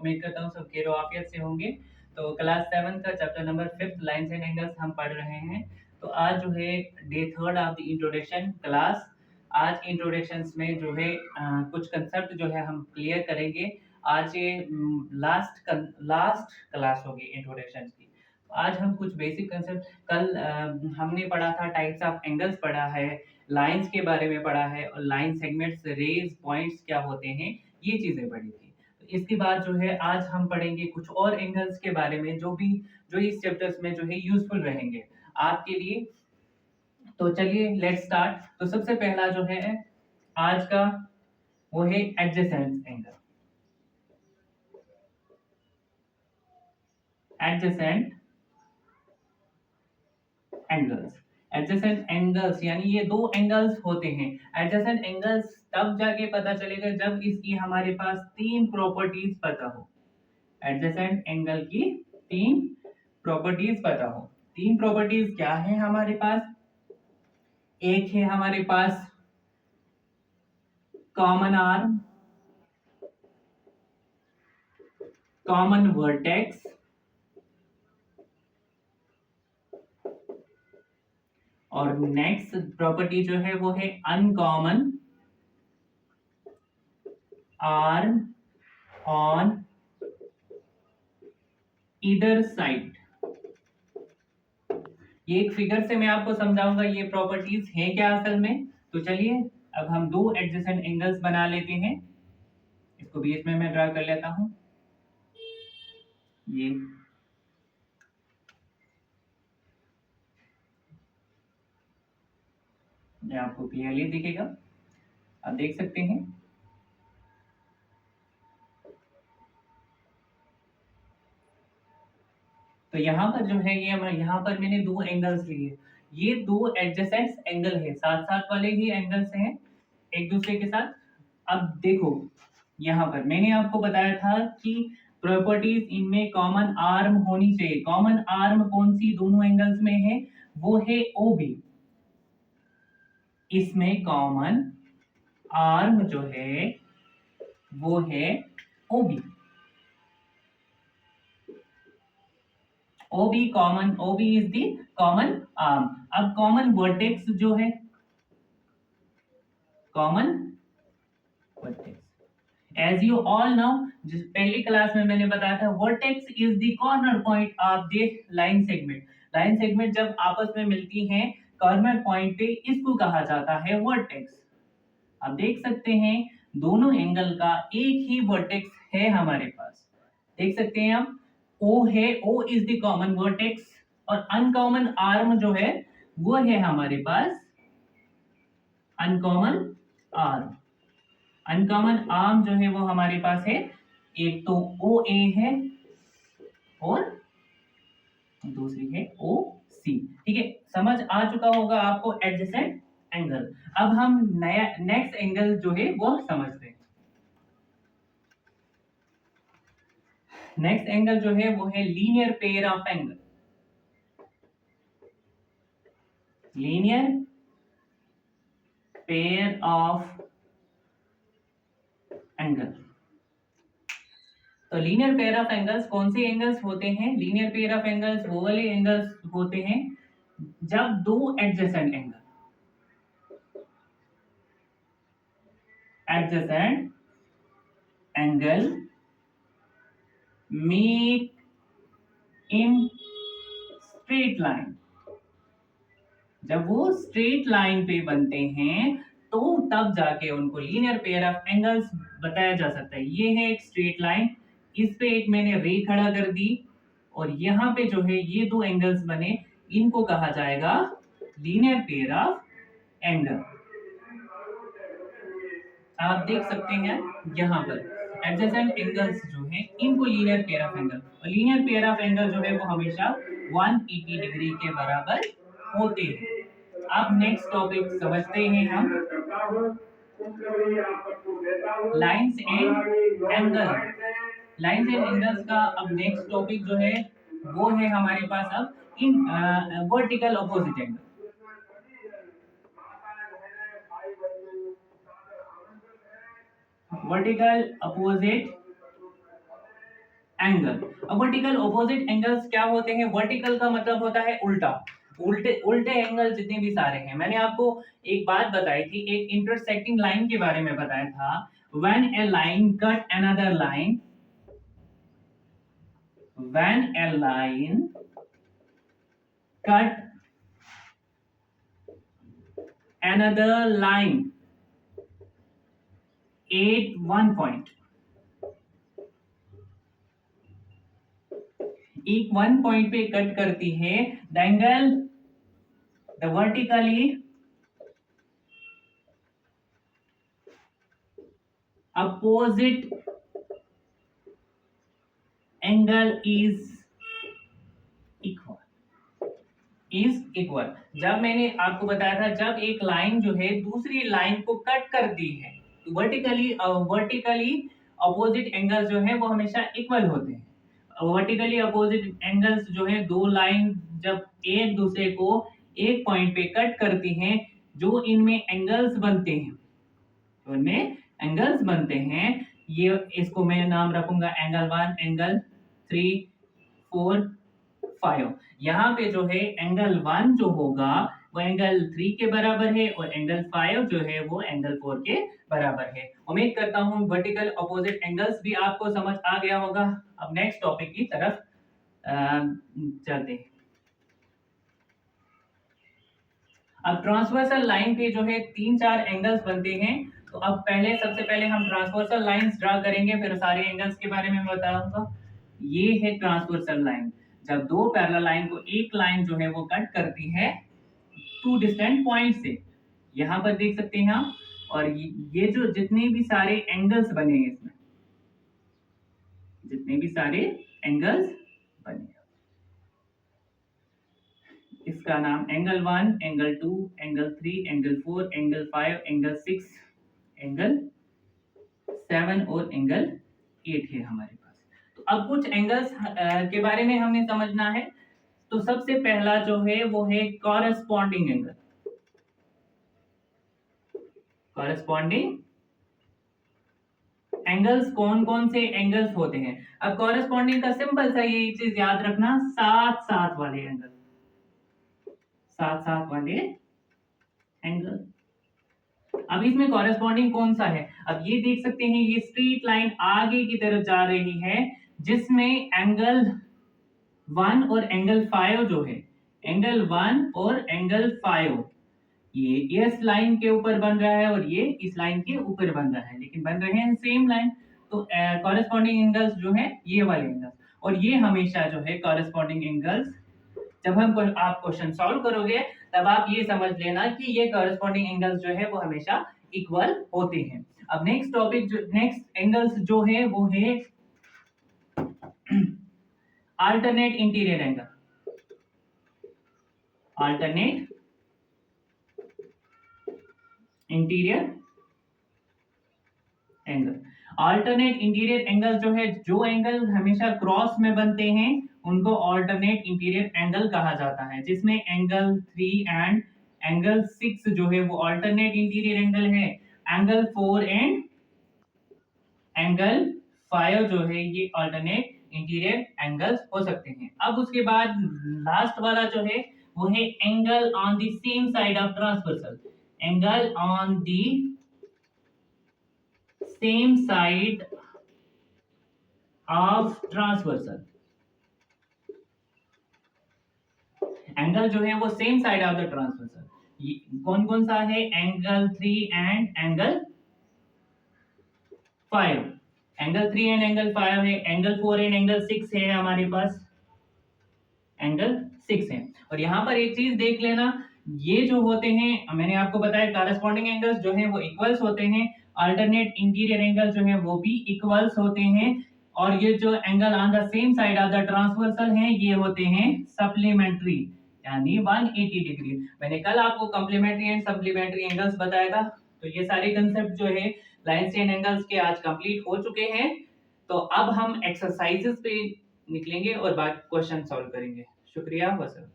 उम्मीद करता हूँ सब खैर आफियत से होंगे। तो क्लास 7 का chapter number 5 lines and angles हम पढ़ रहे हैं। तो आज जो है day 3 of the introduction class. आज इंट्रोडक्शंस में जो है कुछ कंसेप्ट जो है हम क्लियर करेंगे। आज ये लास्ट क्लास होगी इंट्रोडक्शन की। आज हम कुछ बेसिक कंसेप्ट कल हमने पढ़ा था, टाइप्स ऑफ एंगल्स पढ़ा है, लाइंस के बारे में पढ़ा है और लाइन सेगमेंट्स, रेज, पॉइंट्स क्या होते हैं, ये चीजें पढ़ी थी। तो इसके बाद जो है आज हम पढ़ेंगे कुछ और एंगल्स के बारे में जो इस चैप्टर्स में जो है यूजफुल रहेंगे आपके लिए। तो चलिए लेट्स स्टार्ट। तो सबसे पहला जो है आज का वो है adjacent angle. Adjacent angles, adjacent angles यानी ये दो एंगल्स होते हैं। एडजेसेंट एंगल्स तब जाके पता चलेगा जब इसकी हमारे पास तीन प्रॉपर्टीज पता हो। एडजेसेंट एंगल की तीन प्रॉपर्टीज पता हो। तीन प्रॉपर्टीज क्या है हमारे पास? एक है हमारे पास कॉमन आर्म, कॉमन वर्टेक्स और नेक्स्ट प्रॉपर्टी जो है वो है uncommon arm on either side. ये एक फिगर से मैं आपको समझाऊंगा ये प्रॉपर्टीज हैं क्या असल में। तो चलिए अब हम दो एडजेसेंट एंगल्स बना लेते हैं। इसको बीच में मैं ड्रा कर लेता हूं। ये आपको क्लियरली दिखेगा, आप देख सकते हैं। तो यहाँ पर जो है ये यहाँ पर मैंने दो एंगल्स लिए। ये दो एडजेसेंट एंगल है, साथ साथ वाले ही एंगल्स हैं एक दूसरे के साथ। अब देखो यहाँ पर मैंने आपको बताया था कि प्रॉपर्टीज इनमें कॉमन आर्म होनी चाहिए। कॉमन आर्म कौन सी दोनों एंगल्स में है? वो है OB। इसमें कॉमन आर्म जो है वो है OB। OB is the common arm. अब कॉमन वर्टेक्स जो है, common vertex as you all know, जिस पहली क्लास में मैंने बताया था, vertex is the corner point of the line segment. Line segment जब आपस में मिलती हैं कॉर्नर पॉइंट पे, इसको कहा जाता है वर्टेक्स। आप देख सकते हैं दोनों एंगल का एक ही वर्टेक्स है हमारे पास। देख सकते हैं आप, O है, O is the common vertex और अनकॉमन आर्म जो है वो है हमारे पास अनकॉमन आर्म। अनकॉमन आर्म जो है वो हमारे पास है, एक तो OA है और दूसरी है OC। ठीक है, समझ आ चुका होगा आपको एडजेसेंट एंगल। अब हम नया नेक्स्ट एंगल जो है वो समझते हैं। नेक्स्ट एंगल जो है वो है linear pair of angle. Linear pair of angle. तो लीनियर पेयर ऑफ एंगल्स कौन से एंगल्स होते हैं? लीनियर पेयर ऑफ एंगल्स वो वाले एंगल्स होते हैं जब दो adjacent angle meet in straight line. जब वो स्ट्रेट लाइन पे बनते हैं तो तब जाके उनको लीनियर पेयर ऑफ एंगल्स बताया जा सकता है। ये है एक स्ट्रेट लाइन, इस पे एक मैंने रे खड़ा कर दी और यहाँ पे जो है ये दो एंगल्स बने, इनको कहा जाएगा लीनियर पेयर ऑफ एंगल। आप देख सकते हैं यहाँ पर एडजेसेंट एंगल्स जो हैं इनको लीनियर पेयर ऑफ एंगल, और लीनियर पेयर ऑफ एंगल जो है वो हमेशा 180 डिग्री के बराबर होते हैं। अब नेक्स्ट टॉपिक समझते हैं हम, lines and angle. Lines and angles का अब नेक्स्ट टॉपिक जो है वो है हमारे पास अब in vertical opposite angle. Vertical opposite angle. अब वर्टिकल ऑपोजिट एंगल्स क्या होते हैं? वर्टिकल का मतलब होता है उल्टा, उल्टे उल्टे एंगल जितने भी सारे हैं। मैंने आपको एक बात बताई थी, एक इंटरसेक्टिंग लाइन के बारे में बताया था। When A line cut another line, when A line cut another line at one point, एक वन पॉइंट पे कट करती है, the angle, the vertically opposite angle is equal. जब मैंने आपको बताया था, जब एक लाइन जो है दूसरी लाइन को कट कर दी है, तो वर्टिकली अपोजिट एंगल्स जो है वो हमेशा इक्वल होते हैं। वर्टिकली अपोजिट एंगल्स जो है, दो लाइन जब एक दूसरे को एक पॉइंट पे कट करती हैं, जो इनमें एंगल्स बनते हैं, तो इनमें एंगल्स बनते हैं, ये इसको मैं नाम रखूंगा एंगल 1, एंगल 3, 4, 5। यहाँ पे जो है एंगल 1 जो होगा वो एंगल 3 के बराबर है, और एंगल 5 जो है वो एंगल 4 के बराबर है। उम्मीद करता हूँ वर्टिकल अपोजिट एंगल्स भी आपको समझ आ गया होगा। अब नेक्स्ट टॉपिक की तरफ चलते हैं। अब ट्रांसवर्सल लाइन पे जो है 3-4 एंगल्स बनते हैं। तो अब सबसे पहले हम ट्रांसवर्सल लाइंस ड्रा करेंगे, फिर सारे एंगल्स के बारे में मैं बताऊंगा। ये है ट्रांसवर्सल लाइन, जब दो पैरेलल लाइन को एक लाइन जो है वो कट करती है टू डिस्टेंट पॉइंट से, यहाँ पर देख सकते हैं आप। और ये जो जितने भी सारे एंगल्स बने हैं, इसमें जितने भी सारे एंगल्स बने, इसका नाम angle 1, angle 2, angle 3, angle 4, angle 5, angle 6, angle 7 और एंगल 8 है हमारे पास। तो अब कुछ एंगल्स के बारे में हमने समझना है। तो सबसे पहला जो है वो है कॉरेस्पॉन्डिंग एंगल। कॉरेस्पॉन्डिंग एंगल्स कौन कौन से एंगल्स होते हैं? अब कॉरेस्पॉन्डिंग का सिंपल सा ये चीज याद रखना, साथ साथ वाले एंगल, साथ साथ वाले एंगल। अब इसमें कॉरेस्पॉन्डिंग कौन सा है? अब ये देख सकते हैं, ये स्ट्रेट लाइन आगे की तरफ जा रही है, जिसमें एंगल 1 और एंगल 5 जो है, एंगल 1 और एंगल 5 ये इस लाइन के ऊपर बन रहा है और ये इस लाइन के ऊपर बन रहा है, लेकिन बन रहे हैं सेम लाइन। तो कॉरेस्पॉन्डिंग एंगल्स जो है ये वाले एंगल्स, और ये हमेशा जो है कॉरेस्पॉन्डिंग एंगल्स, जब आप क्वेश्चन सॉल्व करोगे तब आप ये समझ लेना कि ये कॉरेस्पॉन्डिंग एंगल्स जो है वो हमेशा इक्वल होते हैं। अब नेक्स्ट टॉपिक, जो नेक्स्ट एंगल्स जो है वो है alternate interior angle. Alternate interior angle, alternate interior angle जो है, जो एंगल हमेशा क्रॉस में बनते हैं उनको अल्टरनेट इंटीरियर एंगल कहा जाता है, जिसमें एंगल 3 एंड एंगल 6 जो है वो अल्टरनेट इंटीरियर एंगल है। एंगल 4 एंड एंगल 5 जो है ये अल्टरनेट इंटीरियर एंगल्स हो सकते हैं। अब उसके बाद लास्ट वाला जो है वो है angle on the same side of transversal. Angle on the same side of transversal, angle जो है वो same side of the transversal कौन कौन सा है? Angle 3 and angle 5। Angle 3 and angle 5 है, एंगल 4 एंड एंगल 6 है हमारे पास, एंगल 6 है। और यहाँ पर एक चीज देख लेना, ये जो होते हैं मैंने आपको बताया कॉरेस्पॉन्डिंग एंगल्स जो है वो इक्वल्स होते हैं, अल्टरनेट इंटीरियर एंगल जो है वो भी इक्वल्स होते हैं, और ये जो angle on the same side of the transversal हैं ये होते हैं सप्लीमेंट्री, यानी 180 डिग्री। मैंने कल आपको कॉम्प्लीमेंट्री एंड सप्लीमेंट्री एंगल्स बताया था। तो ये सारे कंसेप्ट जो है लाइंस एंड एंगल्स के आज कंप्लीट हो चुके हैं। तो अब हम एक्सरसाइजेस पे निकलेंगे और बाकी क्वेश्चन सॉल्व करेंगे। शुक्रिया वसल्लम।